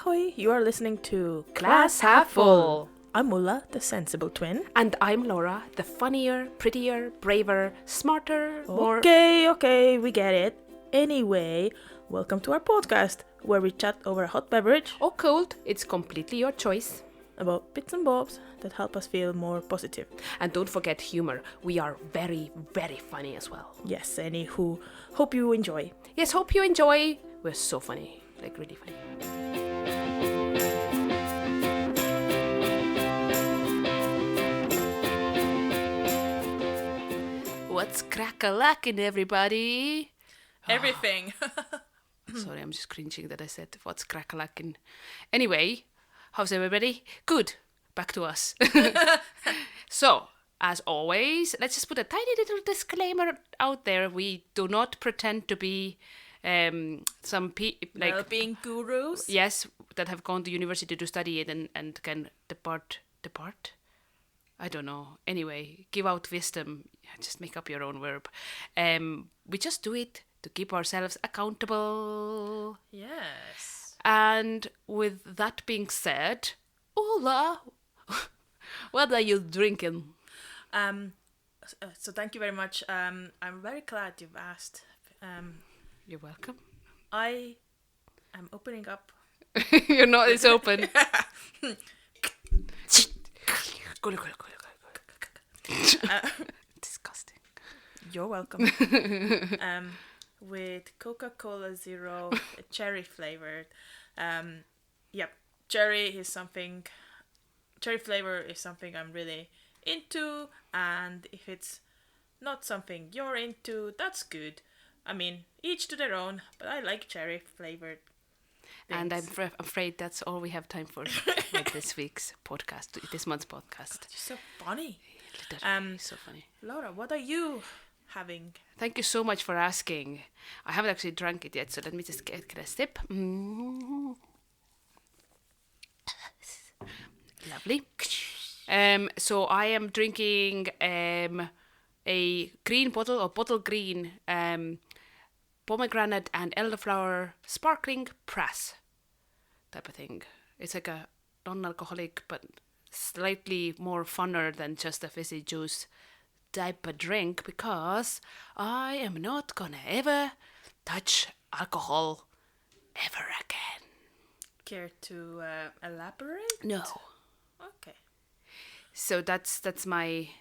Ahoy, you are listening to Glass Half Full. I'm Mulla, the sensible twin. And I'm Laura, the funnier, prettier, braver, smarter, more... Okay, we get it. Anyway, welcome to our podcast, where we chat over a hot beverage or cold, it's completely your choice. About bits and bobs that help us feel more positive. And don't forget humor. We are very, very funny as well. Yes, anywho, hope you enjoy. Yes, hope you enjoy. We're so funny, like really funny. What's crack-a-lackin', everybody? Everything. Sorry, I'm just cringing that I said what's crack-a-lackin'. Anyway, how's everybody? Good. Back to us. So, as always, let's just put a tiny little disclaimer out there. We do not pretend to be well-being gurus. Yes, that have gone to university to study it and can depart? I don't know. Anyway, give out wisdom. Just make up your own verb. We just do it to keep ourselves accountable. Yes. And with that being said, Ola, what are you drinking? So thank you very much. I'm very glad you've asked. You're welcome. I am opening up. You're not, it's open. Disgusting. You're welcome. With Coca-Cola Zero, cherry flavored. Cherry flavor is something I'm really into, and if it's not something you're into, that's good. I mean, each to their own, but I like cherry flavored things. And I'm afraid that's all we have time for with this month's podcast. You're so funny. So funny. Laura, what are you having? Thank you so much for asking. I haven't actually drank it yet, so let me just get a sip. Lovely. So I am drinking a green bottle green pomegranate and elderflower sparkling press type of thing. It's like a non-alcoholic but slightly more funner than just a fizzy juice type of drink, because I am not gonna ever touch alcohol ever again. Care to elaborate? No. Okay. So that's my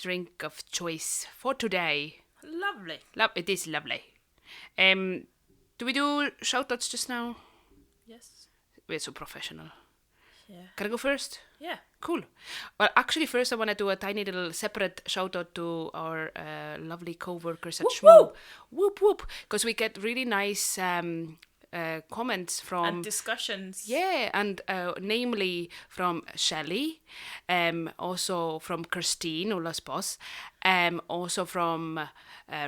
drink of choice for today. Lovely. It is lovely. Do we do shout-outs just now? Yes. We're so professional. Yeah. Can I go first? Yeah. Cool. Well, actually, first I want to do a tiny little separate shout-out to our lovely co-workers at Schmoo. Whoop, whoop. Because we get really nice comments from... And discussions. Yeah, and namely from Shelley, also from Christine, Ulla's boss, also from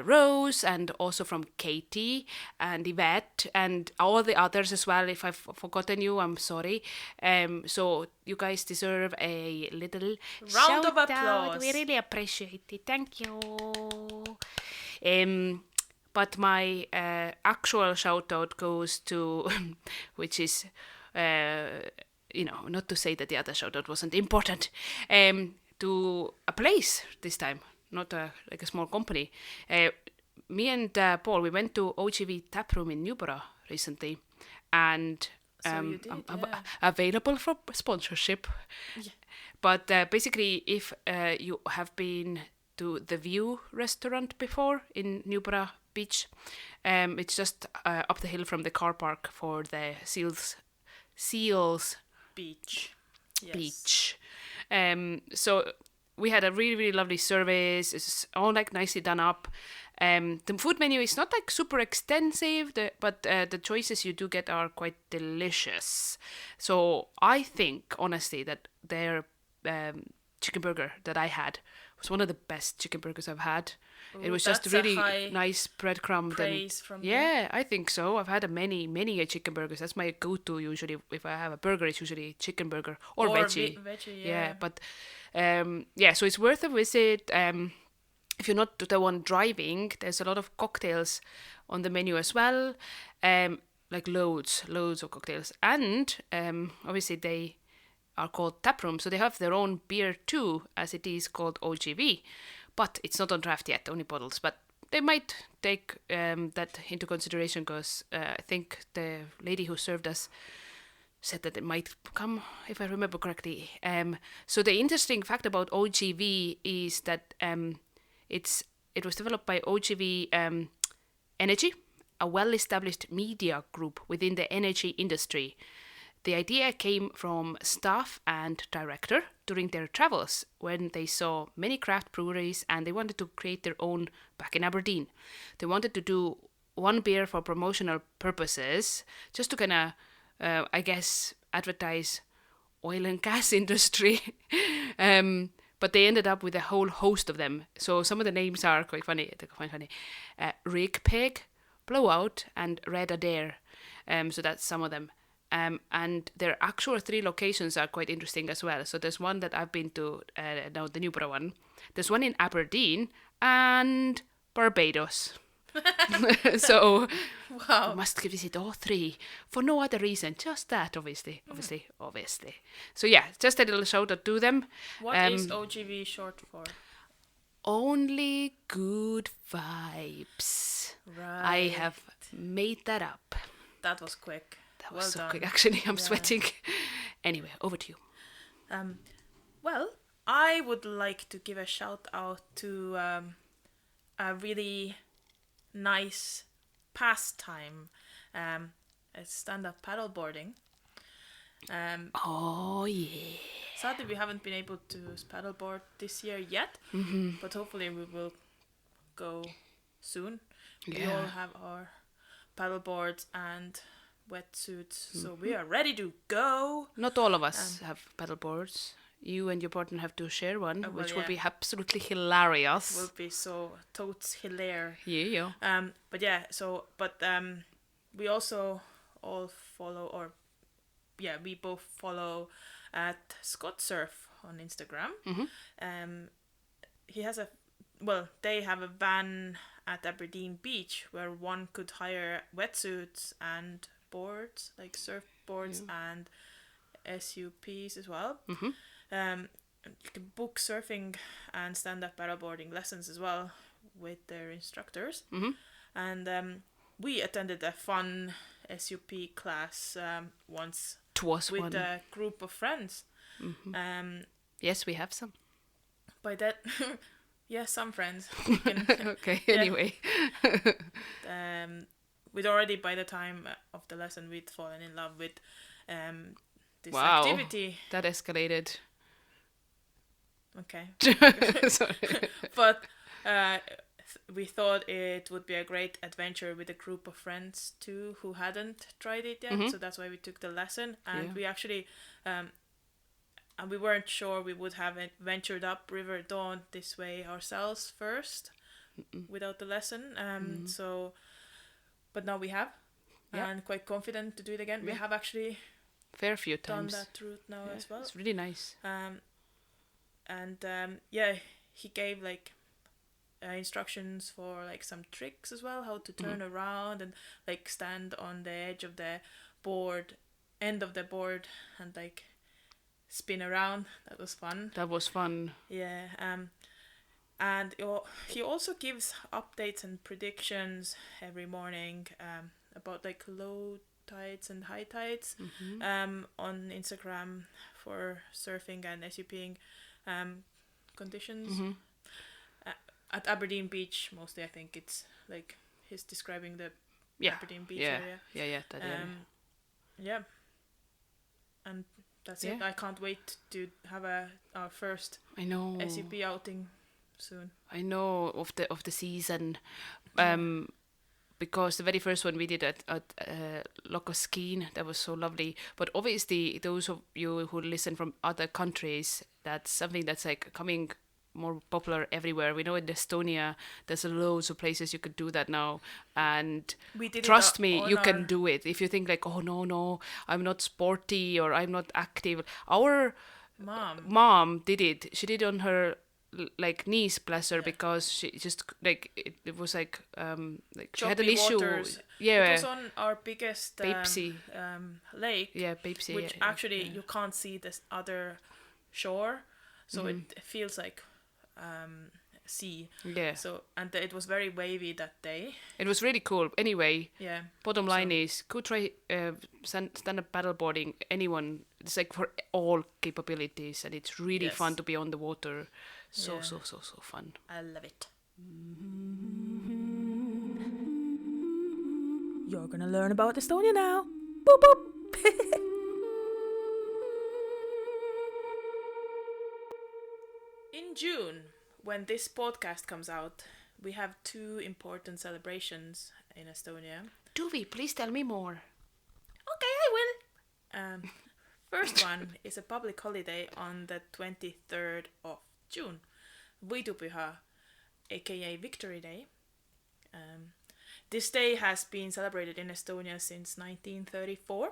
Rose, and also from Katie and Yvette, and all the others as well. If I've forgotten you, I'm sorry. So you guys deserve a little round of applause. We really appreciate it. Thank you. But my actual shout-out goes to, which is, not to say that the other shout-out wasn't important, to a place this time, not like a small company. Me and Paul, we went to OGV Taproom in Newborough recently, and I'm available for sponsorship. Yeah. But basically, if you have been to the View restaurant before in Newborough Beach, it's just up the hill from the car park for the Seals Beach. Yes. Beach. So we had a really, really lovely service. It's all like nicely done up. The food menu is not like super extensive, but the choices you do get are quite delicious. So I think, honestly, that their chicken burger that I had was one of the best chicken burgers I've had. Ooh, it was just really nice breadcrumb. Praise from you. I think so. I've had many chicken burgers. That's my go-to usually. If I have a burger, it's usually chicken burger or veggie. Veggie, yeah. But so it's worth a visit. If you're not the one driving, there's a lot of cocktails on the menu as well. like loads of cocktails. And obviously they are called taproom, so they have their own beer too, as it is called OGV. But it's not on draft yet, only bottles. But they might take that into consideration, because I think the lady who served us said that it might come, if I remember correctly. So the interesting fact about OGV is that it was developed by OGV Energy, a well-established media group within the energy industry. The idea came from staff and director during their travels, when they saw many craft breweries and they wanted to create their own back in Aberdeen. They wanted to do one beer for promotional purposes, just to kind of, I guess, advertise oil and gas industry. But they ended up with a whole host of them. So some of the names are quite funny. Rig Peg, Blowout, and Red Adair. So that's some of them. And their actual 3 locations are quite interesting as well. So there's one that I've been to, now the Newborough one. There's one in Aberdeen and Barbados. So Wow. we must visit all 3 for no other reason, just that, obviously. So yeah, just a little shout out to them. What is OGV short for? Only good vibes. Right. I have made that up. That was quick. That was Well so done. quick, actually. I'm sweating. Anyway, over to you. Well, I would like to give a shout out to a really nice pastime, stand up paddleboarding. Oh, yeah. Sadly, we haven't been able to paddleboard this year yet, but hopefully we will go soon. We Yeah. all have our paddleboards and wetsuits, so we are ready to go. Not all of us have paddleboards. You and your partner have to share one, well, which will yeah. be absolutely hilarious. Will be so totes hilarious. Yeah. But yeah, we also all follow, we both follow at Scott Surf on Instagram. He has they have a van at Aberdeen Beach where one could hire wetsuits and boards, like surfboards and SUPs as well. You can book surfing and stand-up paddleboarding lessons as well with their instructors. And we attended a fun SUP class once Twas with one. a group of friends. Yes, we have some. By that, some friends. Okay, anyway. We'd already, by the time of the lesson, we'd fallen in love with this Wow. activity. That escalated. Okay. Sorry. But we thought it would be a great adventure with a group of friends too who hadn't tried it yet. So that's why we took the lesson. And we actually, and we weren't sure we would have ventured up River Dawn this way ourselves first without the lesson. But now we have. And quite confident to do it again. We have actually Fair few done times. that route now as well. It's really nice. He gave like instructions for like some tricks as well, how to turn around and like stand on the edge of the end of the board and like spin around. That was fun. Yeah. And he also gives updates and predictions every morning about like low tides and high tides on Instagram for surfing and SUPing conditions. At Aberdeen Beach, mostly, I think it's like he's describing the Aberdeen Beach area. Yeah, that area. Yeah. And that's it. I can't wait to have our first I know. SUP outing soon. I know of the season. Because the very first one we did at Locoskeen, that was so lovely. But obviously, those of you who listen from other countries, that's something that's like coming more popular everywhere. We know in Estonia, there's loads of places you could do that now. And We did trust it me, you can do it. If you think like, oh no, I'm not sporty or I'm not active. Our mom mom did it. She did on her like knee splasher because she just like it was like she had an Choppy issue. waters. Yeah, It was on our biggest Peipsi. lake. Yeah, Peipsi. Which yeah, actually yeah. you can't see this other shore, so it feels like sea. Yeah. So and it was very wavy that day. It was really cool. Anyway, Yeah. bottom line is go try stand-up paddleboarding. Anyone, it's like for all capabilities, and it's really fun to be on the water. So fun. I love it. You're gonna learn about Estonia now. Boop boop. In June, when this podcast comes out, we have 2 important celebrations in Estonia. Duvi, please tell me more. Okay, I will. First one is a public holiday on the 23rd of June, Võidupüha, aka Victory Day. This day has been celebrated in Estonia since 1934,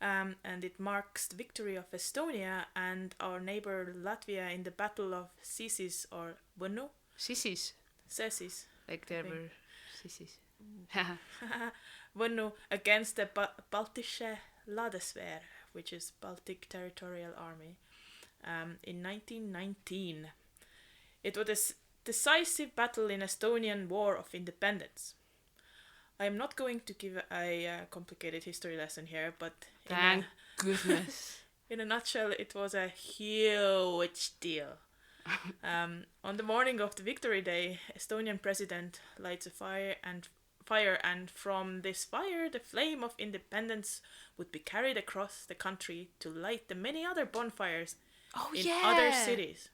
and it marks the victory of Estonia and our neighbor Latvia in the Battle of Sisis or Võnnu. Sissies. Sesis. Like there were sissies. Võnnu against the Baltische Ladeswehr, which is Baltic Territorial Army, in 1919. It was a decisive battle in Estonian War of Independence. I am not going to give a complicated history lesson here, but Thank goodness. in a nutshell, it was a huge deal. On the morning of the Victory Day, Estonian president lights a fire, and from this fire, the flame of independence would be carried across the country to light the many other bonfires in other cities.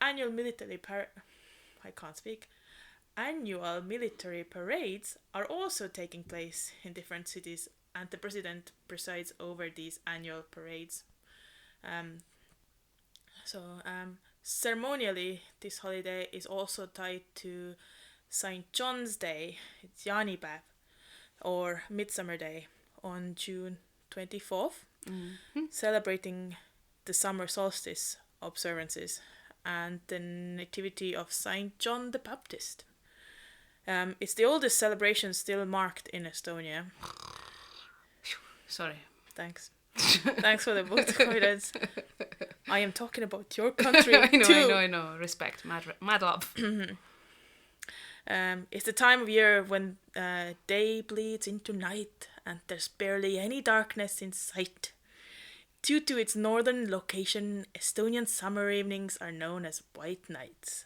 Annual military Annual military parades are also taking place in different cities, and the president presides over these annual parades. Ceremonially, this holiday is also tied to St. John's Day, it's Jaanipäev, or Midsummer Day, on June 24th, celebrating the summer solstice observances and the nativity of St. John the Baptist. It's the oldest celebration still marked in Estonia. Sorry. Thanks. Thanks for the book confidence. I am talking about your country I know. Respect. Mad love. It's the time of year when day bleeds into night and there's barely any darkness in sight. Due to its northern location, Estonian summer evenings are known as white nights.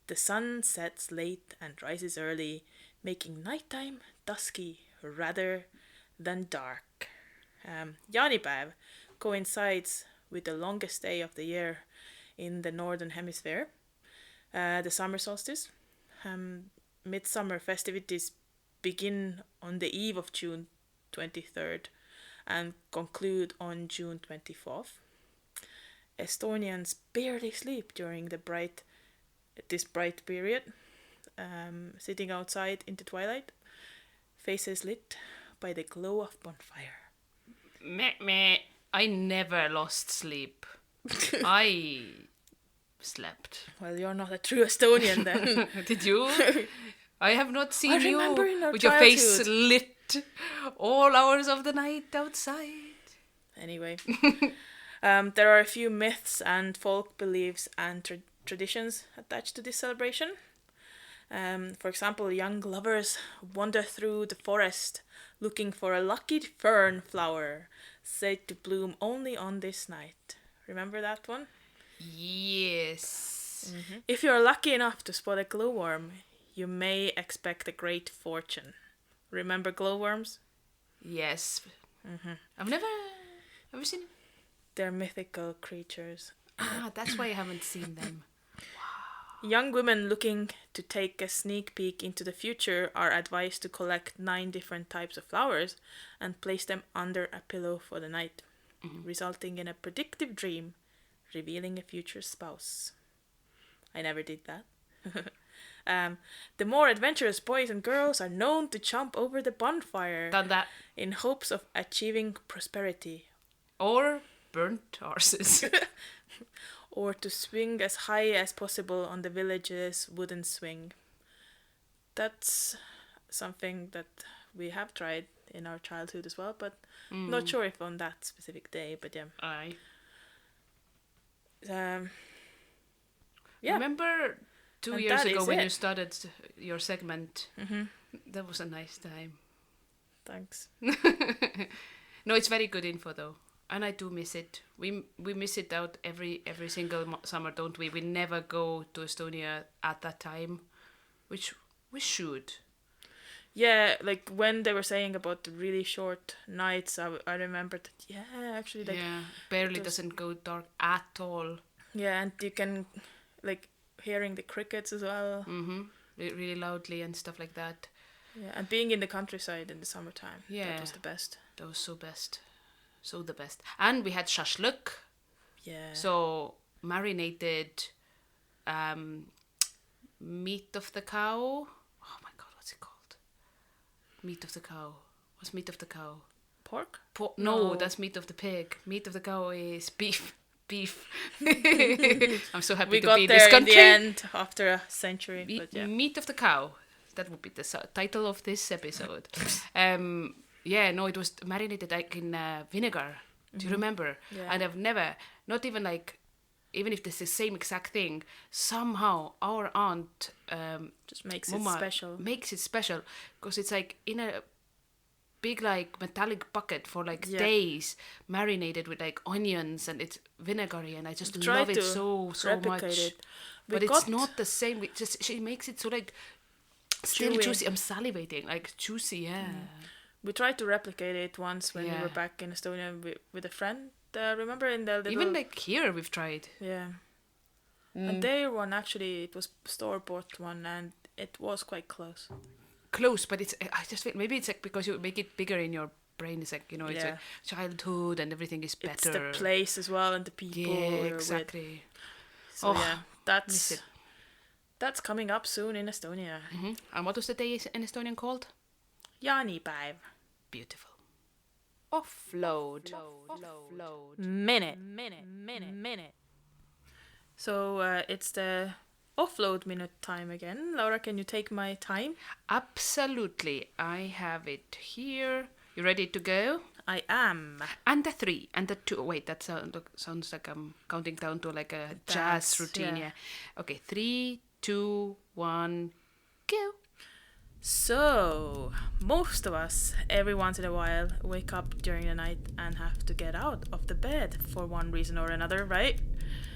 The sun sets late and rises early, making nighttime dusky rather than dark. Jaanipäev coincides with the longest day of the year in the northern hemisphere, the summer solstice. Midsummer festivities begin on the eve of June 23rd and conclude on June 24th. Estonians barely sleep during this bright period, sitting outside in the twilight, faces lit by the glow of bonfire. Meh. I never lost sleep. I slept. Well, you're not a true Estonian then. Did you? I have not seen you with your childhood. face lit all hours of the night outside. Anyway, there are a few myths and folk beliefs and traditions attached to this celebration. For example, young lovers wander through the forest looking for a lucky fern flower said to bloom only on this night. Remember that one? Yes. Mm-hmm. If you're lucky enough to spot a glowworm, you may expect a great fortune. Remember glowworms? Yes. Mm-hmm. I've never seen them. They're mythical creatures. That's why I haven't seen them. Young women looking to take a sneak peek into the future are advised to collect 9 different types of flowers and place them under a pillow for the night, resulting in a predictive dream, revealing a future spouse. I never did that. The more adventurous boys and girls are known to jump over the bonfire. Done that. In hopes of achieving prosperity. Or burnt horses. or to swing as high as possible on the village's wooden swing. That's something that we have tried in our childhood as well, but not sure if on that specific day, but yeah. Aye. Yeah. Remember 2 And years that ago is when it. you started your segment? That was a nice time. Thanks. No, it's very good info though, and I do miss it. We miss it out every single summer, don't we? We never go to Estonia at that time, which we should. Yeah, like when they were saying about the really short nights, I remembered that, yeah, actually, like, yeah, barely was- doesn't go dark at all. yeah, and you can, like, hearing the crickets as well. Really loudly and stuff like that. Yeah, and being in the countryside in the summertime. Yeah. That was the best. That was so the best. And we had shashlik, Yeah. so marinated meat of the cow. Oh my god, what's it called? Meat of the cow. What's meat of the cow? Pork? No, that's meat of the pig. Meat of the cow is beef. I'm so happy We to got be in there this in country. the end after a century, but yeah. Meat of the cow. That would be the title of this episode. Yeah, no, it was marinated like in vinegar. Do you remember? Yeah. And I've never, not even like, even if it's the same exact thing, somehow our aunt Just makes Mama it special. makes it special because it's like in a big like metallic bucket for like Yeah. days, marinated with like onions, and it's vinegary, and I just Try love it to so replicate much. it. But We it's got- not the same. We just she makes it so like still Chewy. juicy. I'm salivating, like juicy. Yeah. We tried to replicate it once when we Yeah. were back in Estonia with a friend. Remember in the little... Even like here we've tried. Yeah. And their one, actually, it was store-bought one, and it was quite close. Close, but it's I just feel maybe it's like because you make it bigger in your brain. It's like, you know, it's Yeah. like childhood and everything is better. It's the place as well and the people. Yeah, we're with. exactly. So Oh, yeah, miss it. that's coming up soon in Estonia. And what was the day in Estonian called? Jaanipäev. Beautiful. Offload. Minute. So it's the offload minute time again. Laura, can you take my time? Absolutely. I have it here. You ready to go? I am. And the 3 and the 2. Wait, that sounds like I'm counting down to like a jazz Dance, routine. yeah. Yeah. Okay, 3, 2, 1, go. So, most of us, every once in a while, wake up during the night and have to get out of the bed for one reason or another, right?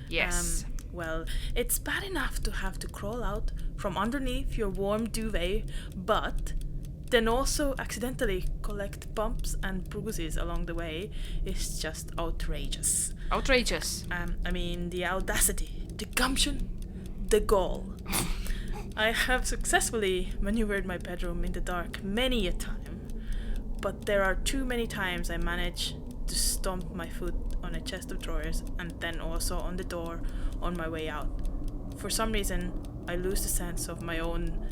Yes. Well, it's bad enough to have to crawl out from underneath your warm duvet, but then also accidentally collect bumps and bruises along the way is just outrageous. Outrageous. I mean, the audacity, the gumption, the gall. I have successfully maneuvered my bedroom in the dark many a time, but there are too many times I manage to stomp my foot on a chest of drawers and then also on the door on my way out. For some reason, I lose the sense of my own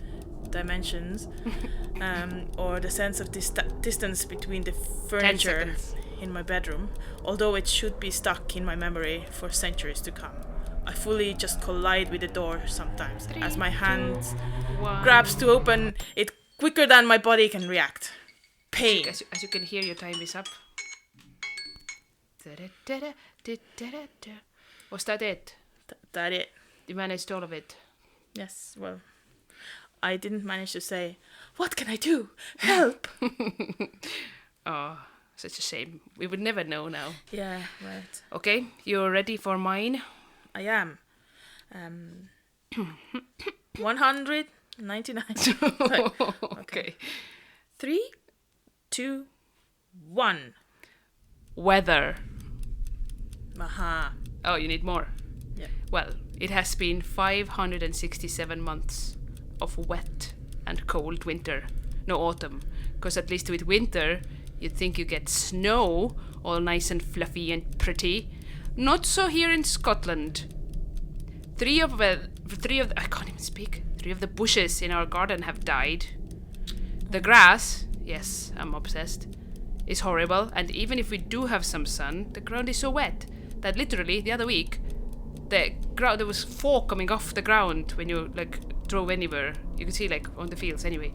dimensions, or the sense of distance between the 10 furniture seconds. in my bedroom, although it should be stuck in my memory for centuries to come. I fully just collide with the door sometimes, as my hand 1. grabs to open it quicker than my body can react. Pain. As you can hear, your time is up. Was that it? That it. You managed all of it. Yes, well, I didn't manage to say, "What can I do? Help!" Oh, such a shame. We would never know now. Yeah, right. Okay, you're ready for mine? I am. 199. Right. Okay. 3, 2, 1. Weather. Aha. Oh, you need more? Yeah. Well, it has been 567 months of wet and cold winter. No autumn. Because at least with winter, you'd think you get snow, all nice and fluffy and pretty. Not so here in Scotland. Three of the bushes in our garden have died. The grass, yes, I'm obsessed, is horrible, and even if we do have some sun, the ground is so wet that literally the other week the ground, there was fog coming off the ground when you like drove anywhere. You could see like on the fields anyway.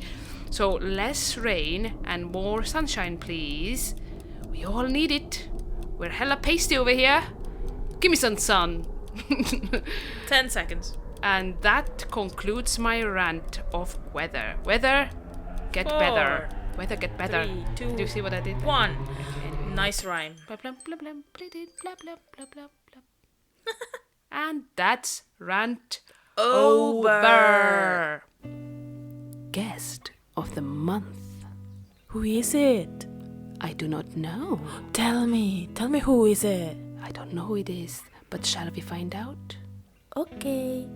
So less rain and more sunshine, please. We all need it. We're hella pasty over here. Give me some sun. 10 seconds. And that concludes my rant of weather. Weather, get better. Weather, get better. 3, 2, Do you see what I did? 1. Nice rhyme. Blah, blah, blah, blah, blah, blah, blah, blah, blah, blah. And that's rant over. Guest of the month. Who is it? I do not know. Tell me who is it? I don't know who it is, but shall we find out? Okay.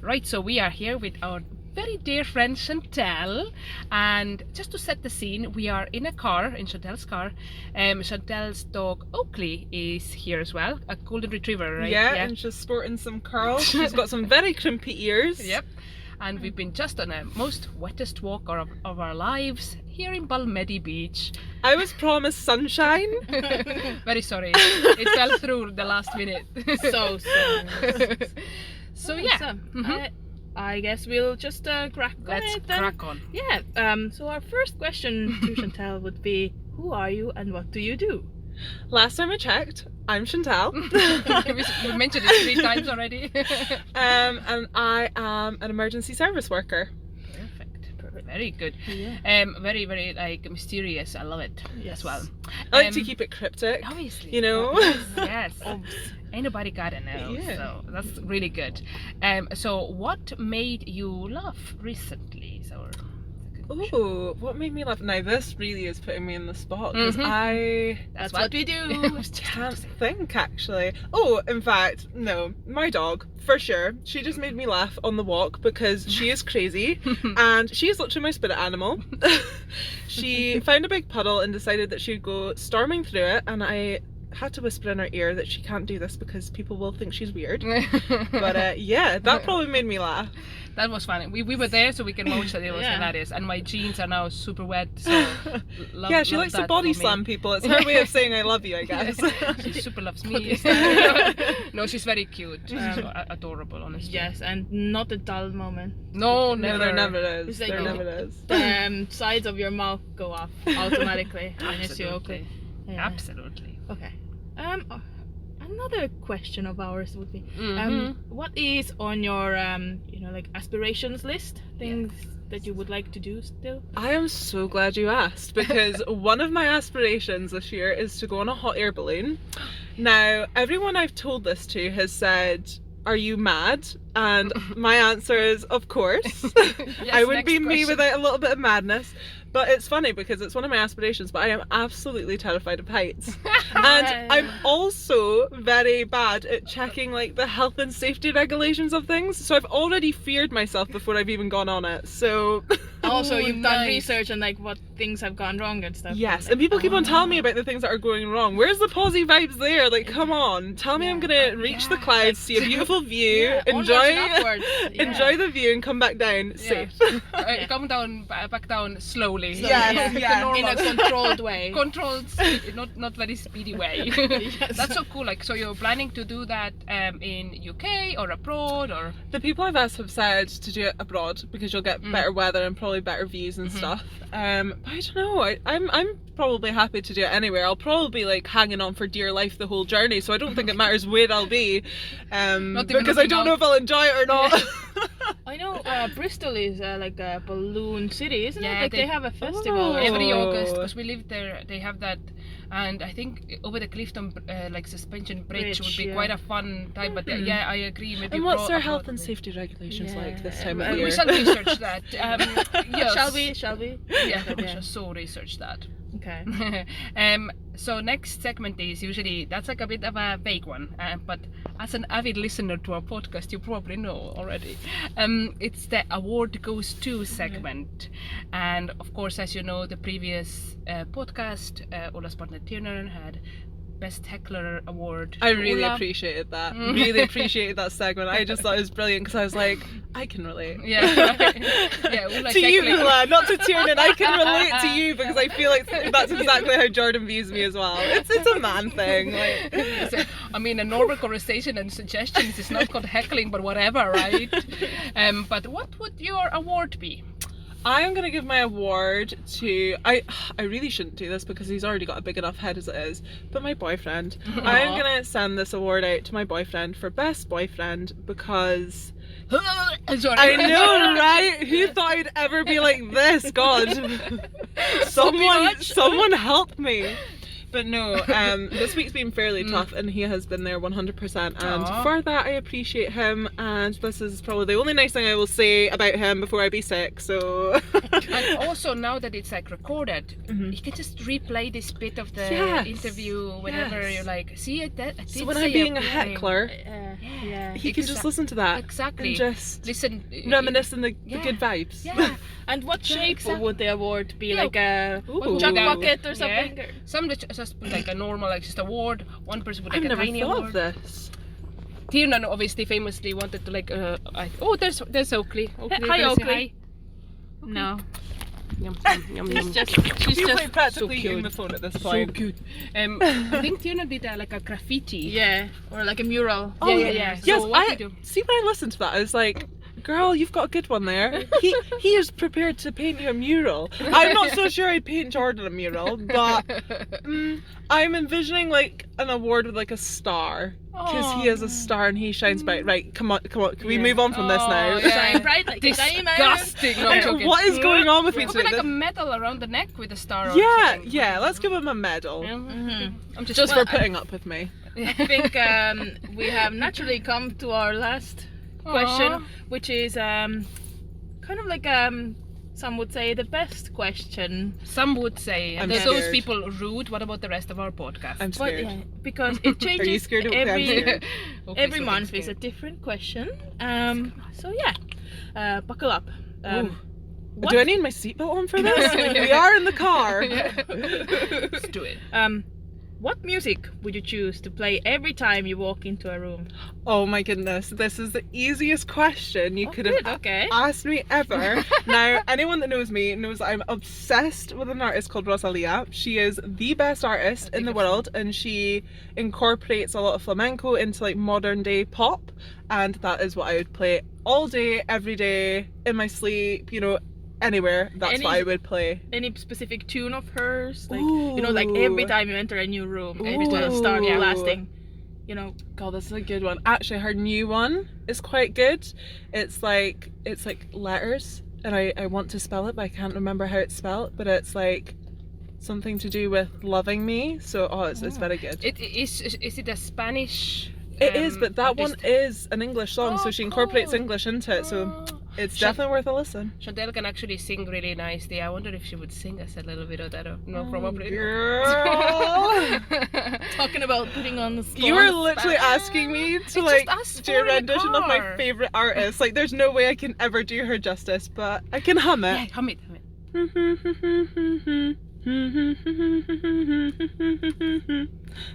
Right, so we are here with our very dear friend Chantelle, and just to set the scene, we are in a car, in Chantelle's car. Chantelle's dog Oakley is here as well, a golden retriever, right? Yeah, and she's sporting some curls. She's got some very crimpy ears. Yep. And we've been just on a most wettest walk of our lives here in Balmedi Beach. I was promised sunshine. Very sorry, it fell through the last minute. So sorry. So yeah. So, I guess we'll just crack on. Let's crack on. Yeah. So our first question to Chantelle would be, who are you and what do you do? Last time I checked, I'm Chantelle. We mentioned it 3 times already. And I am an emergency service worker. Perfect. Very good. Yeah. Very, very like mysterious. I love it Yes. as well. I like to keep it cryptic. Obviously. You know? Yes. Ain't nobody gotta know. Yeah. So that's really good. So what made you laugh recently? So. Oh, what made me laugh? Now this really is putting me in the spot because That's what we do. can't think actually. Oh, in fact, no, my dog for sure. She just made me laugh on the walk because she is crazy and she is literally my spirit animal. She found a big puddle and decided that she'd go storming through it, and I had to whisper in her ear that she can't do this because people will think she's weird. But yeah, that probably made me laugh. That was funny. We were there, so we can watch that. It was hilarious. And my jeans are now super wet. So yeah, she likes to body slam people. It's her way of saying I love you, I guess. She super loves me. No, she's very cute. She's so adorable, honestly. Yes, and not a dull moment. No, No, never. there never is. It's like There you- never is. The sides of your mouth go off automatically. when you see Absolutely. Oakley. Yeah. Absolutely. Okay. Another question of ours would be, Mhm. what is on your like aspirations list? Things that you would like to do still? I am so glad you asked because one of my aspirations this year is to go on a hot air balloon. Now, everyone I've told this to has said, "Are you mad?" And my answer is, of course. I wouldn't be me without a little bit of madness. But it's funny because it's one of my aspirations, but I am absolutely terrified of heights. And I'm also very bad at checking like the health and safety regulations of things. So I've already feared myself before I've even gone on it. So Also, you've done nice. research on like what things have gone wrong and stuff. yes, and people keep on telling me about the things that are going wrong. Where's the positive vibes there? Like, come on, tell me I'm gonna reach the clouds, see a beautiful view, enjoy the view, and come back down safe. Come down, back down slowly. Yes, yes. in a controlled way. Controlled, not very speedy way. That's so cool. Like, so you're planning to do that in UK or abroad, or? The people I've asked have said to do it abroad because you'll get better weather and probably better views and stuff. But I don't know. I'm probably happy to do it anywhere. I'll probably be like hanging on for dear life the whole journey, so I don't think it matters where I'll be. Because I don't know if I'll enjoy it or not. I know Bristol is like a balloon city, isn't it? Yeah, Like they have a festival. Every Oh. August, because we lived there, they have that, and I think over the Clifton like suspension bridge would be Bridge, quite a fun time. But yeah, I agree. Maybe And what's their abroad health and would be- safety regulations like this Yeah. time of year? We shall research that. Yes. Shall we? Yeah, we Yeah. shall so research that. Okay. So next segment is usually, that's like a bit of a vague one, but as an avid listener to our podcast, you probably know already. It's the award goes to segment, and of course, as you know, the previous podcast, Ola Spartner had Best Heckler Award. I really Ola. appreciated that. Really appreciated that segment. I just thought it was brilliant because I was like, I can relate. Yeah, yeah, Ola To you, Heckler. Ula, not to Tiernan. I can relate to you because I feel like that's exactly how Jordan views me as well. It's a man thing. Like, I mean, a normal conversation and suggestions is not called heckling, but whatever, right? But what would your award be? I'm gonna give my award to I really shouldn't do this because he's already got a big enough head as it is, but my boyfriend. I'm gonna send this award out to my boyfriend for best boyfriend because I know, right? Who thought I'd ever be like this? God, someone help me. But no, this week's been fairly tough and he has been there 100%, and for that I appreciate him, and this is probably the only nice thing I will say about him before I be sick, so... And also now that it's like recorded, you can just replay this bit of the interview whenever you're like, see, I did so when say I'm being a heckler, he can just listen to that exactly and just listen, reminiscing the good vibes. And what shape would the award be? Yeah. Like a Ooh. jug bucket or something? Yeah. Some just put like a normal, like just award. One person would like I've a never tiny thought award. of this. Tiernan obviously famously wanted to like there's Oakley. Hi, gonna say Oakley. No. Yum, yum, She's yum. just like practically so cute. eating the phone at this So point. cute. I think Tiernan did like a graffiti. yeah, or like a mural. Yeah. Yes, So what do you do? see, when I listened to that, I was like, girl, you've got a good one there. He is prepared to paint you a mural. I'm not so sure I'd paint Jordan a mural, but I'm envisioning like an award with like a star, because he is a star and he shines bright. Right, come on, can we move on from this now? Shine bright like a diamond. Disgusting. No, I'm joking. What is going on with me It could be today? like a medal around the neck with a star. Or Yeah, something. yeah, let's give him a medal. I'm Just for putting up with me. I think we have naturally come to our last question, which is kind of like some would say the best question. Some would say, I'm and those scared. people rude. What about the rest of our podcast? I'm But, scared. because it changes Are you scared of what I'm every scared? Okay, every so month being is a scared. different question. So yeah, buckle up. What, Do I need my seatbelt on for this? We are in the car. Let's do it. what music would you choose to play every time you walk into a room? Oh my goodness, this is the easiest question you could have Okay. asked me ever. Now, anyone that knows me knows I'm obsessed with an artist called Rosalia. She is the best artist in the world, and she incorporates a lot of flamenco into like modern day pop, and that is what I would play all day, every day, in my sleep, you know, anywhere. That's what I would play. Any specific tune of hers? Like, you know, like every time you enter a new room, it will start Ooh. blasting. You know, God, this is a good one. Actually, her new one is quite good. It's like letters, and I want to spell it, but I can't remember how it's spelled. But it's like something to do with loving me. So it's very good. Is it a Spanish? It is, but that artist? one is an English song, so she incorporates cool. English into it. So it's definitely worth a listen. Chantelle can actually sing really nicely. I wonder if she would sing us a little bit of that. No, probably. Girl. talking about putting on the spot. You were literally asking me to like us do a four in the rendition of my car. favourite artist. Like there's no way I can ever do her justice, but I can hum it. Yeah, hum it.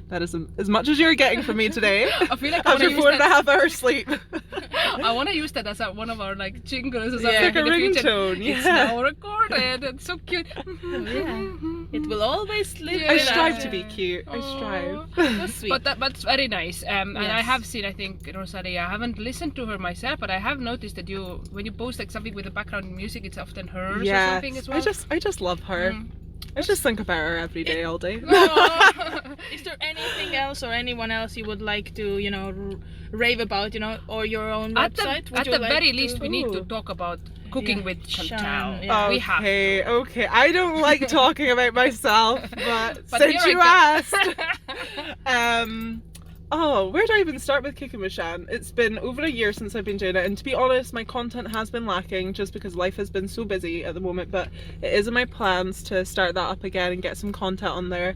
That is as much as you're getting from me today. I feel like I After want to use 4.5 that. hours sleep. I want to use that as one of our like jingles or Yeah. something Like a in the future. ringtone, It's yeah. now recorded. It's so cute. It will always live. Yeah. I with strive us. to be cute. I strive. That's sweet. But that's very nice. And I Yes. have seen, I think, Rosalia. I haven't listened to her myself, but I have noticed that when you post like something with the background music, it's often hers or something as well. I just love her. I just think about her every day, all day. Is there anything else or anyone else you would like to, you know, rave about, you know, or your own At website? the very least, we need to talk about cooking with Chantelle. yeah. We have to. Okay. I don't like talking about myself, but since here you I asked, where do I even start with cooking with Shan? It's been over a year since I've been doing it, and to be honest, my content has been lacking just because life has been so busy at the moment, but it is in my plans to start that up again and get some content on there.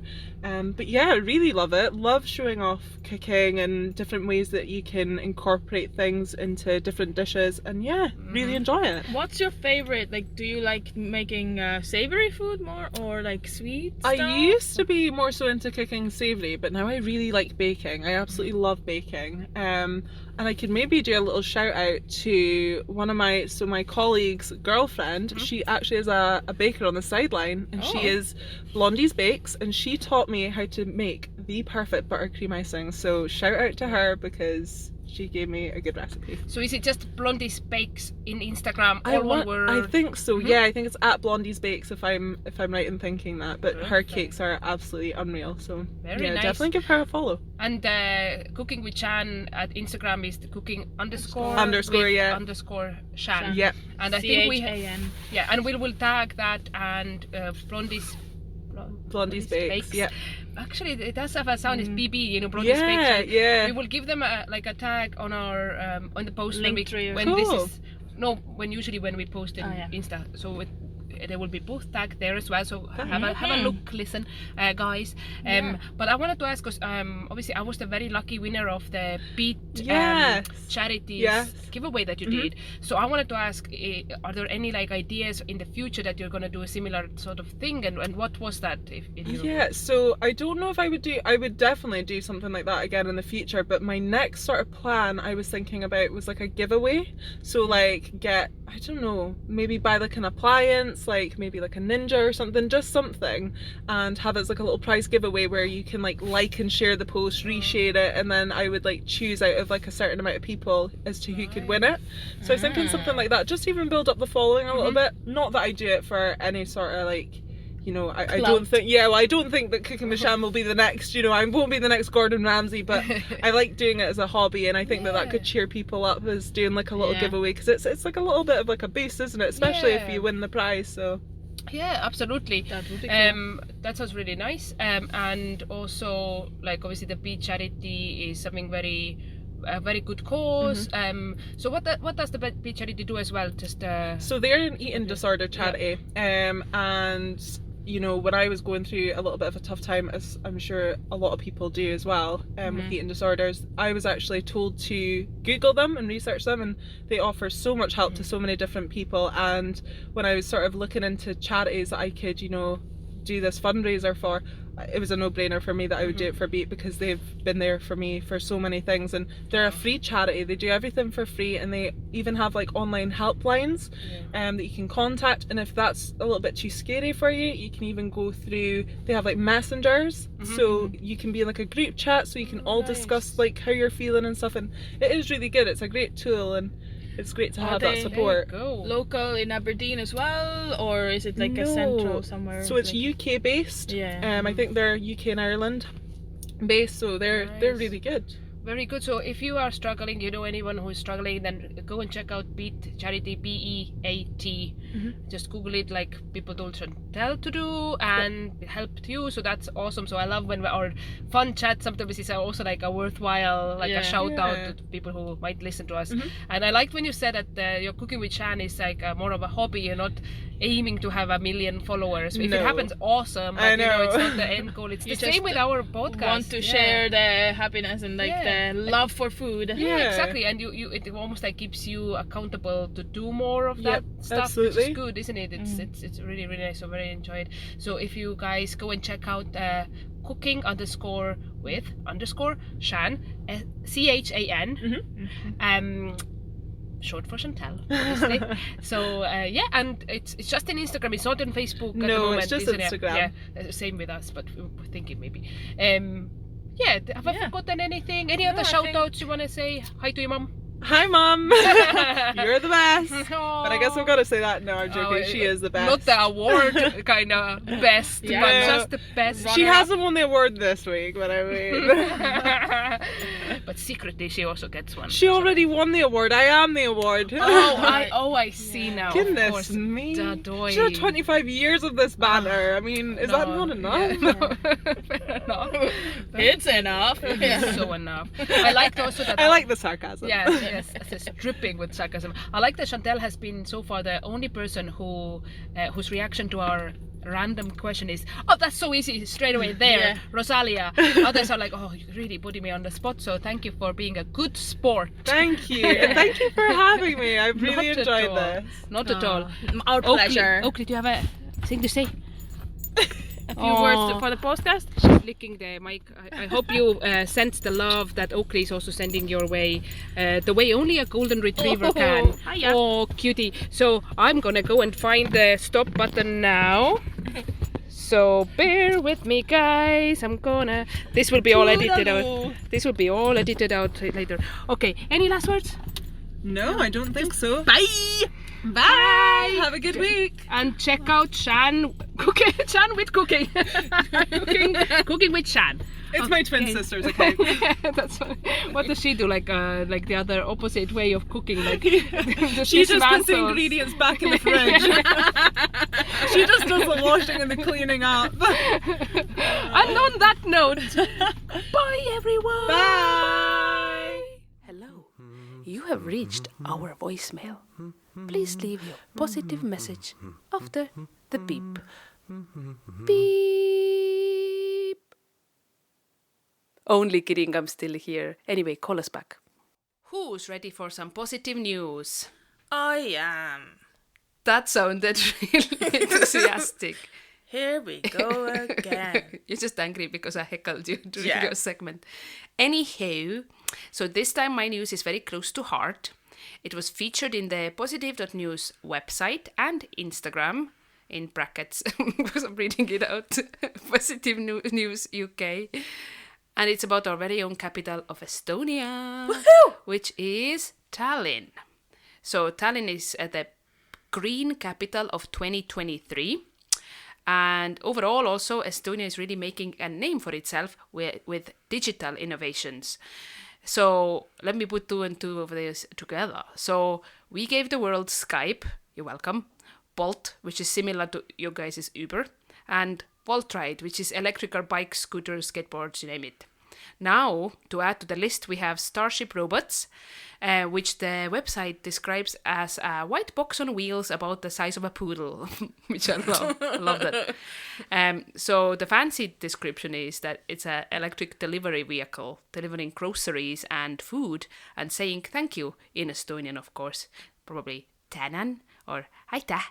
But yeah, I really love it. Love showing off cooking and different ways that you can incorporate things into different dishes, and yeah, really enjoy it. What's your favorite? Like, do you like making savory food more or like sweet I stuff? used to be more so into cooking savoury, but now I really like baking. I absolutely love baking. And I could maybe do a little shout out to one of my colleague's girlfriend. She actually is a baker on the sideline, and she is Blondie's Bakes, and she taught me how to make the perfect buttercream icing. So shout out to her because she gave me a good recipe. So is it just Blondie's Bakes in Instagram, all one word? I think so. Yeah, I think it's at Blondie's Bakes if I'm right in thinking that. But her cakes are absolutely unreal. So Very nice. definitely give her a follow. And Cooking with Chan at Instagram is the cooking underscore Shan. Yeah. And I think we CHAN. yeah, and we will tag that and Blondie's Bakes. Yeah. Actually, it does have a sound. It's BB, you know, Blondie's Bakes. Yeah. We will give them a tag on our on the post when Cool. usually when we post in Insta. So there will be both tagged there as well. So have a look, listen, guys. But I wanted to ask, because obviously I was the very lucky winner of the Beat charities giveaway that you did. So I wanted to ask, are there any like ideas in the future that you're gonna do a similar sort of thing, and what was that? So I don't know if I would definitely do something like that again in the future, but my next sort of plan I was thinking about was like a giveaway. So like I don't know, maybe buy like an appliance, like maybe like a Ninja or something, just something, and have it as like a little prize giveaway where you can like and share the post, reshare it, and then I would like choose out of like a certain amount of people as to who could win it. So I was thinking something like that, just to even build up the following a little bit. Not that I do it for any sort of like, you know, I don't think I don't think that Cooking with Shan will be the next, you know, I won't be the next Gordon Ramsay, but I like doing it as a hobby, and I think that could cheer people up as doing like a little giveaway, because it's like a little bit of like a boost, isn't it, especially if you win the prize. So yeah, absolutely. That would be cool. That sounds really nice. And also, like, obviously the Beat charity is something very good cause. So what does the Beat charity do as well? Just so they're an eating disorder charity, and you know, when I was going through a little bit of a tough time, as I'm sure a lot of people do as well, with eating disorders, I was actually told to Google them and research them, and they offer so much help to so many different people. And when I was sort of looking into charities that I could, you know, do this fundraiser for, it was a no-brainer for me that I would do it for Beat, because they've been there for me for so many things, and they're a free charity. They do everything for free, and they even have like online helplines that you can contact, and if that's a little bit too scary for you, you can even go through, they have like messengers, so you can be in like a group chat, so you can all discuss like how you're feeling and stuff, and it is really good. It's a great tool, and it's great to have that support. Local in Aberdeen as well, or is it like a central somewhere? So it's like UK based. I think they're UK and Ireland based, so they're really good. Very good. So if you are struggling, you know anyone who is struggling, then go and check out Beat charity, BEAT. Just Google it, like people told Chantelle to do, and it helped you. So that's awesome. So I love when our fun chat sometimes is also like a worthwhile, like a shout out to people who might listen to us. And I liked when you said that your Cooking with Shan is like more of a hobby. You're not aiming to have 1 million followers. If it happens, awesome. But, you know, it's not the end goal. It's the same with our podcast. Want to share the happiness and like the love for food. Yeah, exactly. And you it almost like keeps you accountable to do more of that stuff. Absolutely. Which is good, isn't it? It's really, really nice. So very enjoyed. So if you guys go and check out Cooking _ Shan, CHAN. Short for Chantelle, obviously. So and it's just in Instagram. It's not on Facebook at the moment. It's just Instagram. Yeah, same with us, but we're thinking maybe. Have I forgotten anything? Any other shout outs you want to say? Hi to your mum. Hi Mum, you're the best. But I guess I've got to say that. No, I'm joking. She is the best. Not the award kind of best, but just the best. She hasn't won the award this week, but I mean. But secretly, she also gets one. She already won the award. I am the award. I see now. Goodness me. She had 25 years of this banner. I mean, is that not enough? Fair enough. It's enough. It's so enough. I liked also that. I like the sarcasm. Yes, it's dripping with sarcasm. I like that Chantelle has been so far the only person whose reaction to our random question is, oh, that's so easy, straight away there, Rosalia. Others are like, oh, you really putting me on the spot, so thank you for being a good sport. Thank you, and thank you for having me. I've really enjoyed this. Not at all. Our pleasure. Oakley, do you have a thing to say? A few words for the podcast. Licking the mic. I hope you sense the love that Oakley is also sending your way, the way only a golden retriever can. Hiya. Oh, cutie. So I'm gonna go and find the stop button now. So bear with me, guys. This will be all edited out. This will be all edited out later. Okay. Any last words? No, I don't think so. Bye. Bye. Have a good week. And check out Shan with cooking. Cooking with Shan. It's my twin sisters, okay? That's what does she do? Like the other opposite way of cooking, like She just puts the ingredients back in the fridge. She just does the washing and the cleaning up. And on that note, bye everyone. Bye. Hello. You have reached our voicemail. Please leave your positive message after the beep. Beep. Only kidding, I'm still here. Anyway, call us back. Who's ready for some positive news? I am. That sounded really enthusiastic. Here we go again. You're just angry because I heckled you during Yeah. your segment. Anyhow, so this time my news is very close to heart. It was featured in the positive.news website and Instagram, in brackets, because I'm reading it out, Positive News UK. And it's about our very own capital of Estonia, which is Tallinn. So Tallinn is the green capital of 2023. And overall also, Estonia is really making a name for itself with digital innovations. So let me put two and two of these together. So we gave the world Skype, you're welcome, Bolt, which is similar to your guys' Uber, and Voltride, which is electrical bikes, scooters, skateboards, you name it. Now, to add to the list, we have Starship Robots, which the website describes as a white box on wheels about the size of a poodle, which I love. I love that. So the fancy description is that it's an electric delivery vehicle delivering groceries and food and saying thank you in Estonian, of course, probably tänan or aitäh.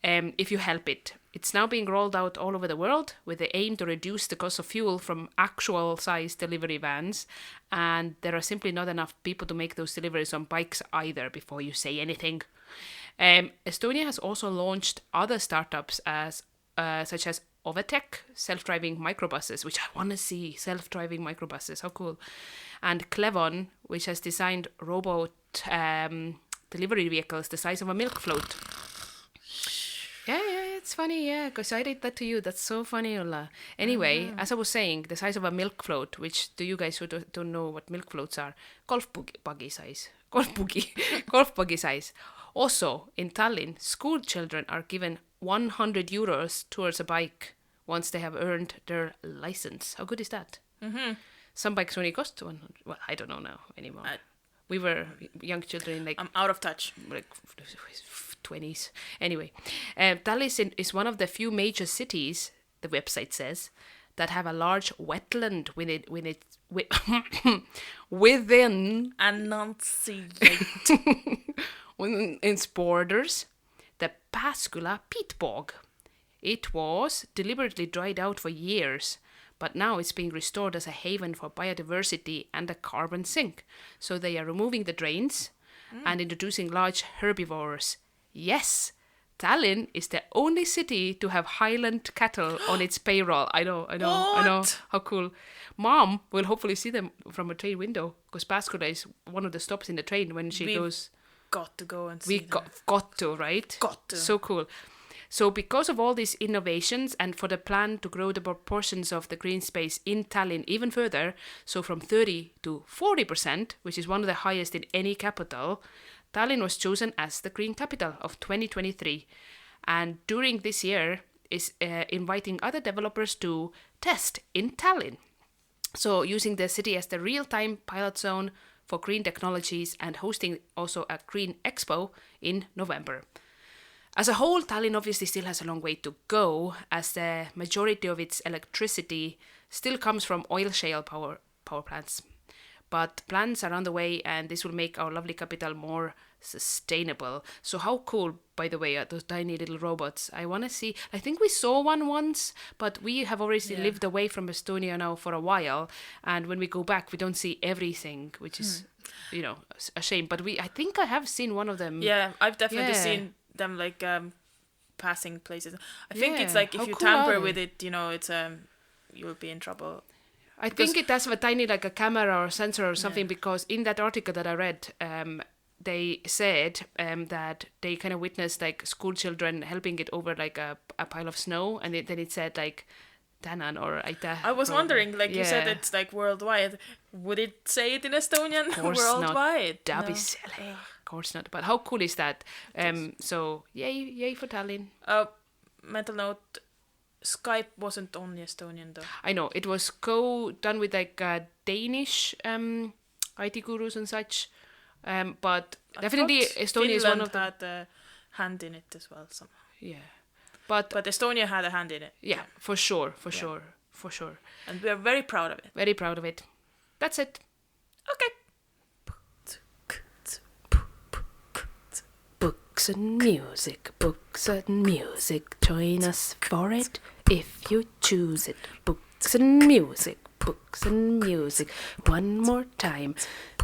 If you help it. It's now being rolled out all over the world with the aim to reduce the cost of fuel from actual size delivery vans. And there are simply not enough people to make those deliveries on bikes either before you say anything. Estonia has also launched other startups such as Overtech, self-driving microbuses, which I want to see, self-driving microbuses, how cool. And Clevon, which has designed robot delivery vehicles the size of a milk float. Yeah, it's funny, because I did that to you. That's so funny, Ulla. Anyway, as I was saying, the size of a milk float, which to you guys who don't know what milk floats are, golf buggy size. Golf buggy size. Also, in Tallinn, school children are given 100 euros towards a bike once they have earned their license. How good is that? Mm-hmm. Some bikes only cost 100. Well, I don't know now anymore. We were young children, like... I'm out of touch. Like 20s. Anyway, Tallinn is one of the few major cities, the website says, that have a large wetland within Enunciate. within its borders, the Pääsküla peat bog. It was deliberately dried out for years, but now it's being restored as a haven for biodiversity and a carbon sink. So they are removing the drains and introducing large herbivores. Yes, Tallinn is the only city to have Highland cattle on its payroll. I know. How cool. Mom will hopefully see them from a train window, because Pääsküla is one of the stops in the train when she goes. Got to go and see them. Got to, right? Got to. So cool. So because of all these innovations and for the plan to grow the proportions of the green space in Tallinn even further, so from 30 to 40%, which is one of the highest in any capital, Tallinn was chosen as the green capital of 2023. And during this year is inviting other developers to test in Tallinn. So using the city as the real-time pilot zone for green technologies and hosting also a green expo in November. As a whole, Tallinn obviously still has a long way to go, as the majority of its electricity still comes from oil shale power plants. But plans are on the way, and this will make our lovely capital more sustainable. So how cool, by the way, are those tiny little robots? I want to see. I think we saw one once, but we have already lived away from Estonia now for a while, and when we go back, we don't see everything, which is, a shame. But I think I have seen one of them. Yeah, I've definitely seen them like passing places. I think it's like if you tamper with it, it's you'll be in trouble. I think it does have a tiny like a camera or sensor or something, because in that article that I read, they said that they kind of witnessed like school children helping it over like a pile of snow, and then it said like Tänan or Aitäh. I was wondering, like you said, it's like worldwide. Would it say it in Estonian? Of course worldwide? Not. That'd be silly. Of course not. But how cool is that? So yay for Tallinn. Mental note. Skype wasn't only Estonian though. I know, it was done with like Danish IT gurus and such, but definitely Estonia is one of them. Finland had a hand in it as well somehow. Yeah, but Estonia had a hand in it. Yeah, for sure. And we are very proud of it. Very proud of it. That's it. Okay. Books and music, join us for it if you choose it. Books and music, one more time.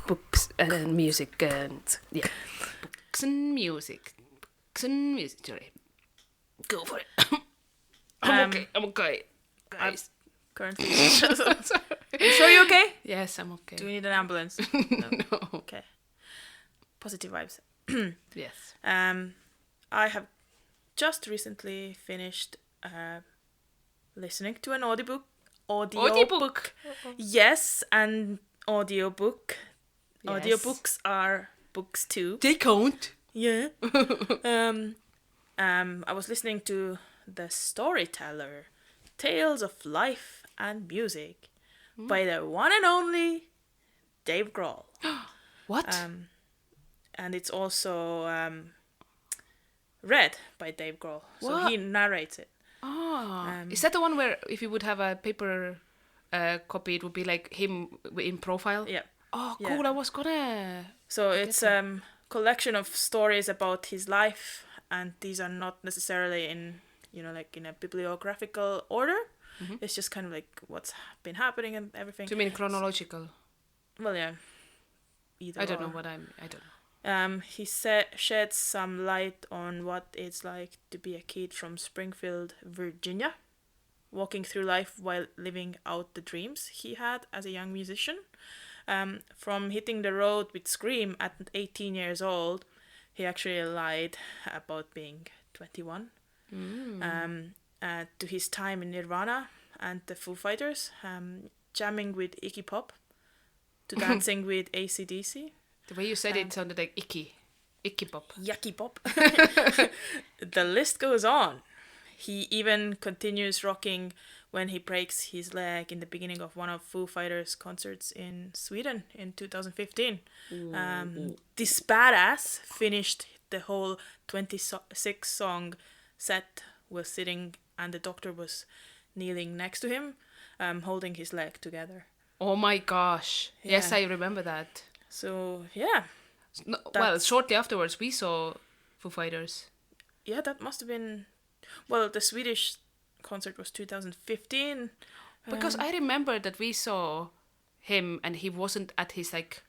Books and music, books and music, sorry. Go for it. I'm okay, guys. Currently. You sure you're okay? Yes, I'm okay. Do we need an ambulance? No. Okay. Positive vibes. Yes. I have just recently finished listening to an audiobook. Yes, and audiobook. Yes. Audiobooks are books too. They count. Yeah. I was listening to The Storyteller, Tales of Life and Music by the one and only Dave Grohl. What? And it's also read by Dave Grohl. So What? he narrates it. Is that the one where if you would have a paper copy, it would be like him in profile? Yeah. Oh, Yeah. cool. I was gonna... So it's a collection of stories about his life, and these are not necessarily in, like in a bibliographical order. Mm-hmm. It's just kind of like what's been happening and everything. Do you mean chronological? Well, yeah. Either I don't or. know what I don't know. He sheds some light on what it's like to be a kid from Springfield, Virginia, walking through life while living out the dreams he had as a young musician. From hitting the road with Scream at 18 years old, he actually lied about being 21. To his time in Nirvana and the Foo Fighters, jamming with Iggy Pop, to dancing with AC/DC. The way you said it sounded like icky pop. Yucky Pop. The list goes on. He even continues rocking when he breaks his leg in the beginning of one of Foo Fighters' concerts in Sweden in 2015. This badass finished the whole 26-song set while sitting, and the doctor was kneeling next to him, holding his leg together. Oh my gosh. Yeah. Yes, I remember that. So, yeah. No, well, shortly afterwards, we saw Foo Fighters. Yeah, that must have been... Well, the Swedish concert was 2015. Because I remember that we saw him and he wasn't at his, like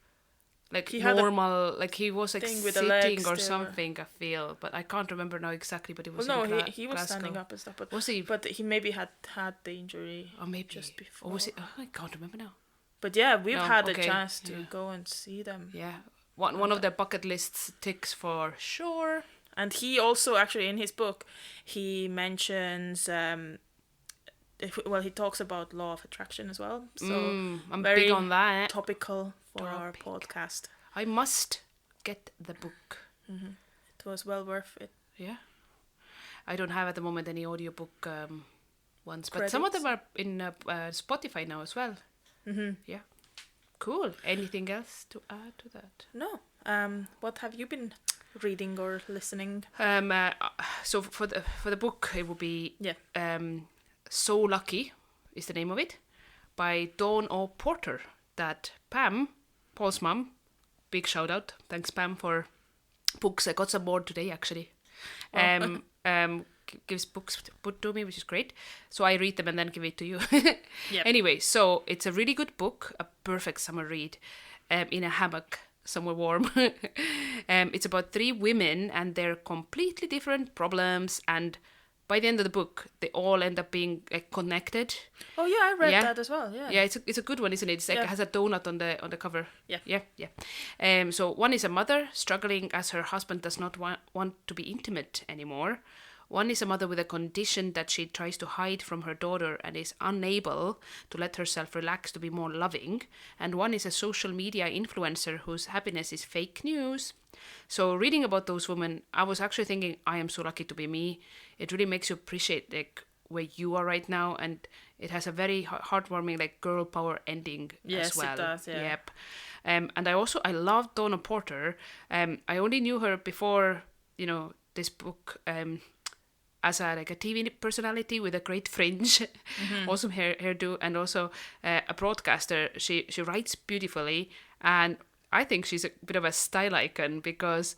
he normal... Like, he was, like, sitting or something, I feel. But I can't remember now exactly, but it was Well, no, he was standing up and stuff. But was he? But he maybe had the injury or maybe just before. Or was he? Oh, I can't remember now. But yeah, we've had a okay, chance to go and see them. Yeah. One of their bucket lists ticks for sure. And he also, actually, in his book, he mentions... he talks about law of attraction as well. So I'm very big on that. Topical for our podcast. I must get the book. Mm-hmm. It was well worth it. Yeah. I don't have at the moment any audiobook ones, but Credits. some of them are in Spotify now as well. Mm-hmm. Yeah. Cool. Anything else to add to that? No. What have you been reading or listening? So for the book, it will be Yeah. So Lucky is the name of it, by Dawn O. Porter, that Pam, Paul's mom, big shout out. Thanks, Pam, for books. I got some more today actually. Gives books put to me, which is great. So I read them and then give it to you. Yep. Anyway, so it's a really good book, a perfect summer read, in a hammock somewhere warm. It's about 3 women and their completely different problems, and by the end of the book, they all end up being connected. Oh yeah, I read Yeah. that as well. Yeah. Yeah, it's a good one, isn't it? It's like Yeah. it has a donut on the cover. Yeah. Yeah. So one is a mother struggling as her husband does not want to be intimate anymore. One is a mother with a condition that she tries to hide from her daughter and is unable to let herself relax to be more loving. And one is a social media influencer whose happiness is fake news. So reading about those women, I was actually thinking, I am so lucky to be me. It really makes you appreciate like where you are right now, and it has a very heartwarming like girl power ending Yes, as well. it does, yeah. Yep. And I love Donna Porter. I only knew her before, this book. As a TV personality with a great fringe, awesome hairdo, and also a broadcaster. She writes beautifully, and I think she's a bit of a style icon because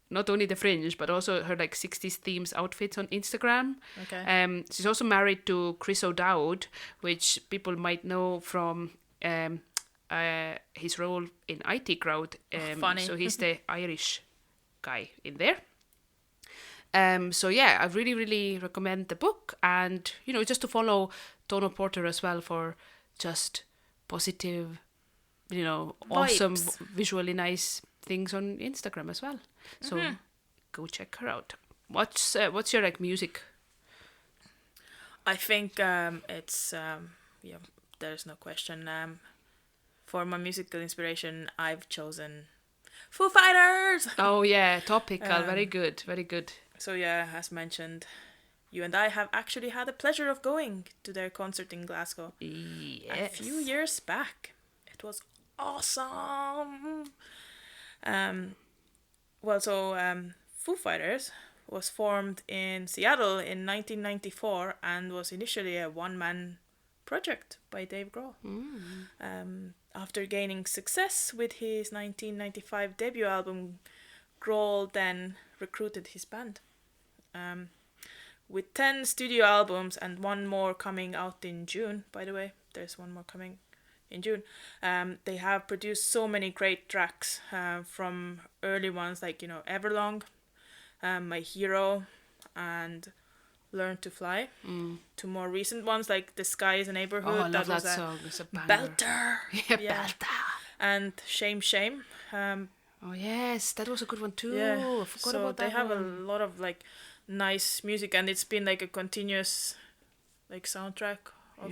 not only the fringe but also her like 60s themes outfits on Instagram. Okay. She's also married to Chris O'Dowd, which people might know from his role in IT Crowd. Funny. So he's the Irish guy in there. So yeah, I really, really recommend the book, and just to follow Donna Porter as well for just positive, awesome, Vibes. visually nice things on Instagram as well. So go check her out. What's your like music? I think it's there's no question. For my musical inspiration, I've chosen Foo Fighters. Oh yeah, topical. Very good, very good. So yeah, as mentioned, you and I have actually had the pleasure of going to their concert in Glasgow Yes. a few years back. It was awesome. Foo Fighters was formed in Seattle in 1994 and was initially a one-man project by Dave Grohl. After gaining success with his 1995 debut album, Grohl then recruited his band. With 10 studio albums and one more coming out in June, by the way, there's one more coming in June, they have produced so many great tracks from early ones like, Everlong, My Hero, and Learn to Fly, to more recent ones like The Sky is a Neighborhood. Oh, I love that was song. It's a banger. belter. Yeah, belter. And Shame Shame. Oh yes, that was a good one too. Yeah, I forgot so about they that have a one. lot of like nice music, and it's been like a continuous like soundtrack of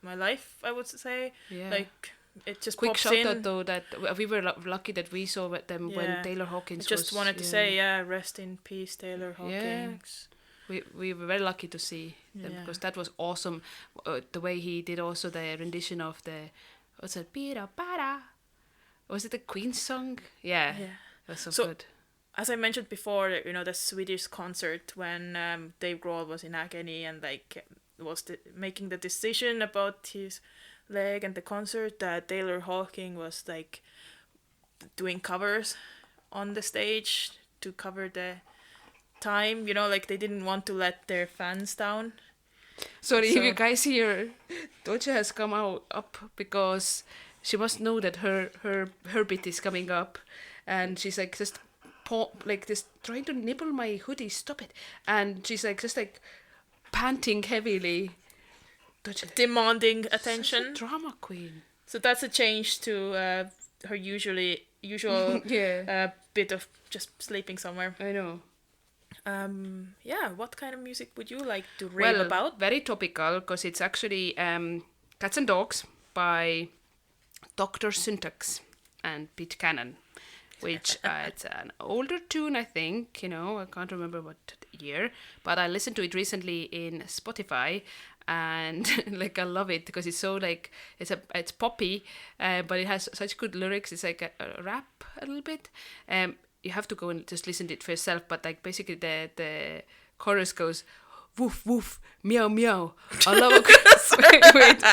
my life, I would say. Yeah. Like it just Quick pops shout in. out though that we were lucky that we saw them when Yeah. Taylor Hawkins I just was, wanted to say, rest in peace, Taylor Hawkins. we were very lucky to see them because that was awesome. The way he did also the rendition of the what's it, Pira Para. Was it the Queen song? Yeah, Yeah. it was so So- good. As I mentioned before, the Swedish concert when Dave Grohl was in agony and like was making the decision about his leg and the concert, that Taylor Hawkins was like doing covers on the stage to cover the time. Like they didn't want to let their fans down. Sorry, if So- you guys hear, Doja has come up because she must know that her bit is coming up, and she's like just trying to nibble my hoodie. Stop it! And she's like just like panting heavily. Doja, Demanding such a attention. drama queen. So that's a change to her usual Yeah, bit of just sleeping somewhere. I know. What kind of music would you like to rave about? Very topical because it's actually Cats and Dogs by Dr. Syntax and Pete Cannon, which it's an older tune, I think. I can't remember what year, but I listened to it recently in Spotify, and like I love it because it's so like it's poppy, but it has such good lyrics. It's like a rap a little bit. You have to go and just listen to it for yourself, but like basically the chorus goes, woof woof, meow meow. I love a wait,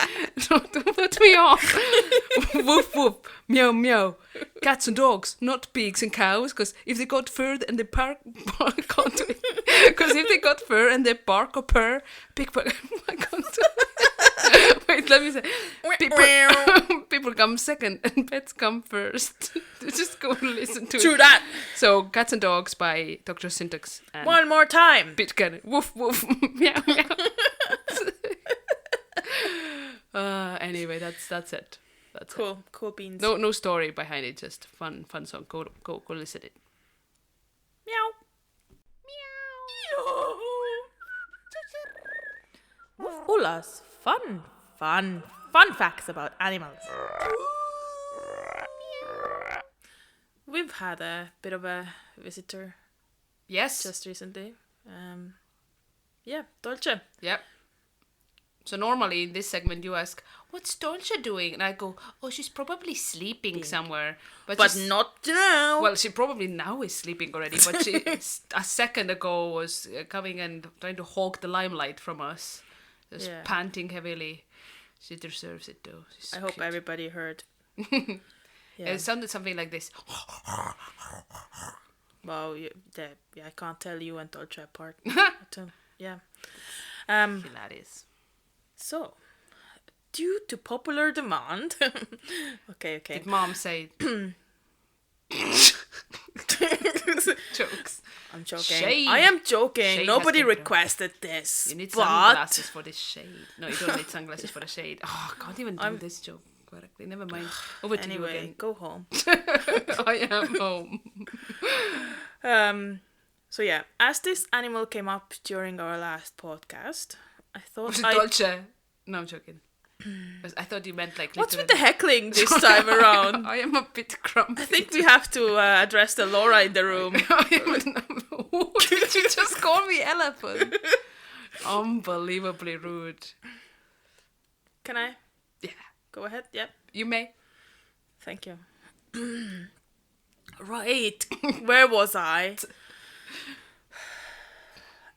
don't put me off. Woof woof, meow meow. Cats and dogs, not pigs and cows, because if they got fur and they bark because if they got fur and they bark or purr, pig bark. I can't do it. Wait, let me say. People come second and pets come first. Just go and listen to True it. that. So, Cats and Dogs by Dr. Syntax. And One more time. Bitcan. Woof woof. Meow meow. Anyway, that's it. That's it. Cool beans. No story behind it. Just fun song. Go listen it. Meow. Meow. Ulla's fun facts about animals. We've had a bit of a visitor Yes. just recently. Yeah, Dolce. Yep. So normally in this segment you ask, what's Dolce doing? And I go, oh, she's probably sleeping somewhere. But she's- not now. Well, she probably now is sleeping already, but she a second ago was coming and trying to hog the limelight from us. Just Yeah. panting heavily. She deserves it though. She's I hope cute. everybody heard. It sounded something like this. Wow, I can't tell you and Dolce apart. Yeah. Hilarious. So, due to popular demand. okay. Did mom say jokes? I'm joking. Shade. I am joking. Shade Nobody has been requested this. You need but sunglasses for the shade. No, you don't need sunglasses for the shade. Oh, I can't even do this joke correctly. Never mind. Over to you Anyway, again. go home. I am home. So yeah, as this animal came up during our last podcast, I thought Was it Dolce? No, I'm joking. I thought you meant like What's with literally. the heckling this time around? I am a bit grumpy. I think we have to address the Laura in the room. Did you just call me elephant? Unbelievably rude. Can I? Yeah, Go ahead. Yep. you may. Thank you. Right. Where was I?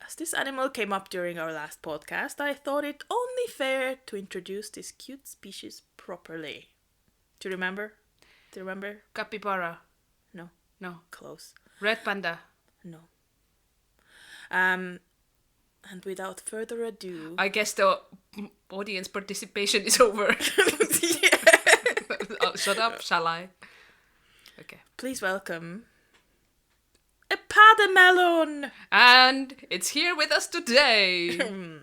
As this animal came up during our last podcast, I thought it only fair to introduce this cute species properly. Do you remember? Capybara. No. No. Close. Red panda. No. And without further ado... I guess the audience participation is over. Oh, shut up, shall I? Okay. Please welcome... a paddlemelon! And it's here with us today.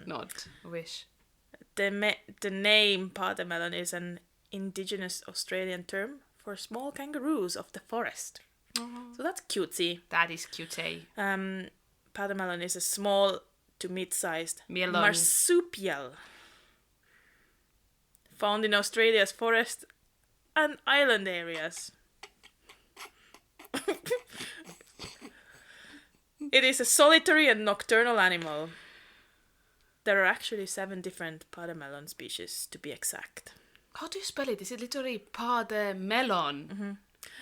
Not a wish. The name paddlemelon is an indigenous Australian term for small kangaroos of the forest. So that's cutesy. That is cute, eh? Paddlemelon is a small to mid-sized Melon. marsupial found in Australia's forest and island areas. It is a solitary and nocturnal animal. There are actually 7 different paddlemelon species, to be exact. How do you spell it? Is it literally paddlemelon?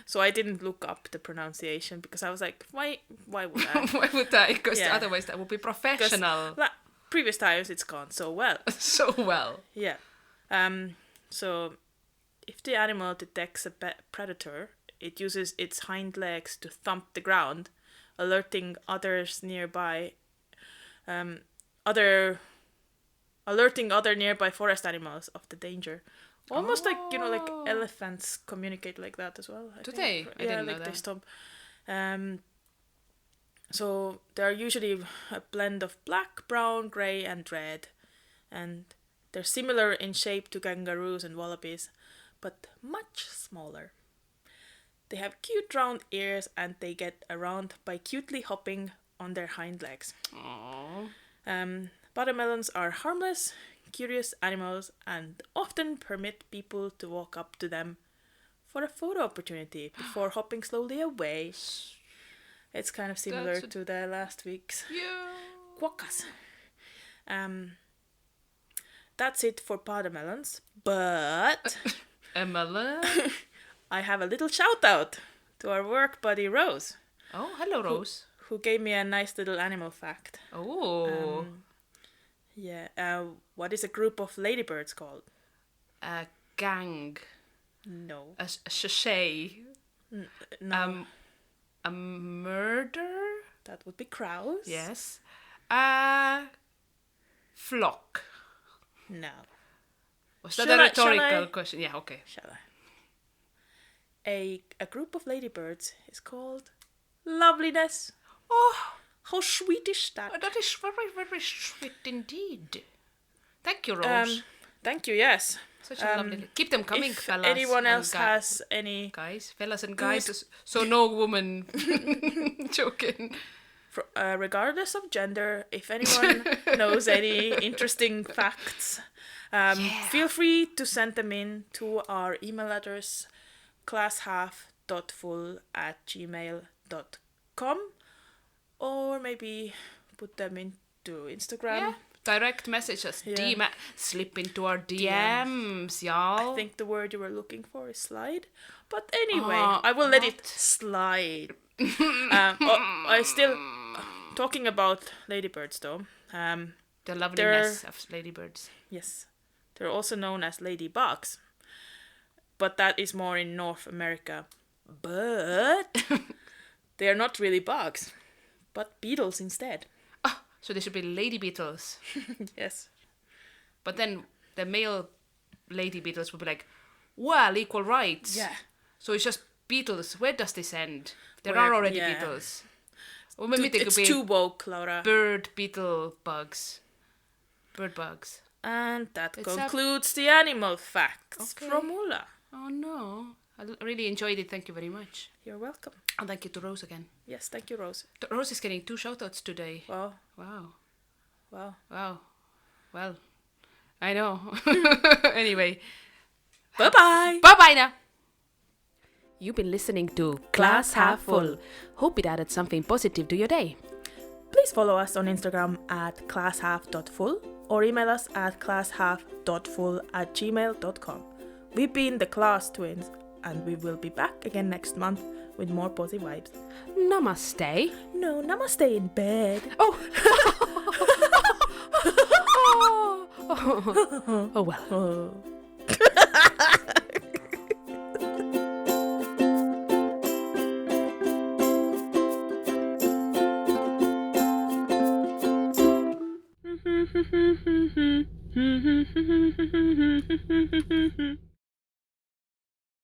So I didn't look up the pronunciation because I was like, why would I? Why would I? Because Yeah. otherwise that would be professional. Previous times it's gone so well. So well. Yeah. So if the animal detects a predator, it uses its hind legs to thump the ground, alerting others nearby, alerting other nearby forest animals of the danger. Almost like like elephants communicate like that as well. I Do think. they? I didn't know like that. they stomp. So they are usually a blend of black, brown, grey, and red, and they're similar in shape to kangaroos and wallabies, but much smaller. They have cute round ears and they get around by cutely hopping on their hind legs. Aww. Paddlemelons are harmless, curious animals and often permit people to walk up to them for a photo opportunity before hopping slowly away. It's kind of similar to the last week's quokkas. That's it for paddlemelons, but A melon? I have a little shout out to our work buddy Rose, Oh, hello, Rose. who gave me a nice little animal fact. Oh. Yeah. What is a group of ladybirds called? A gang. No. A sachet. No. A murder. That would be crows. Yes. A flock. No. Was that Shall a I- shall rhetorical I- question? Yeah, okay. Shall I? A group of ladybirds is called loveliness. Oh, How sweet is that? that is very, very sweet indeed. Thank you, Rose. Thank you. Yes. Such a lovely. Keep them coming, If fellas. anyone and else has any, guys, fellas and guys, so no woman joking. regardless of gender, if anyone knows any interesting facts, feel free to send them in to our email address, classhalf.full@gmail.com, or maybe put them into Instagram. Yeah. Direct messages, Yeah. slip into our DMs, y'all. I think the word you were looking for is slide. But anyway, Oh, I will let it what? slide. I still... Talking about ladybirds, though. The loveliness of ladybirds. Yes. They're also known as ladybugs. But that is more in North America. But they are not really bugs, but beetles instead. Ah, so they should be lady beetles. Yes. But then the male lady beetles would be like, well, equal rights. Yeah. So it's just beetles. Where does this end? There Where- are already yeah. beetles. Or maybe they could It's be too woke, Laura. bird beetle bugs. Bird bugs. And that It's a- concludes the animal facts Okay. from Ulla. Oh no. really enjoyed it. Thank you very much. You're welcome. And thank you to Rose again. Yes, thank you, Rose. Rose is getting 2 shoutouts today. Wow. Wow. Wow. Wow. Well, I know. Anyway. Bye-bye. Bye-bye now. You've been listening to Glass Half Full. Hope it added something positive to your day. Please follow us on Instagram at classhalf.full or email us at classhalf.full@gmail.com. We've been the Klaas twins, and we will be back again next month with more positive vibes. Namaste. No, namaste in bed. Oh. Oh well. Oh.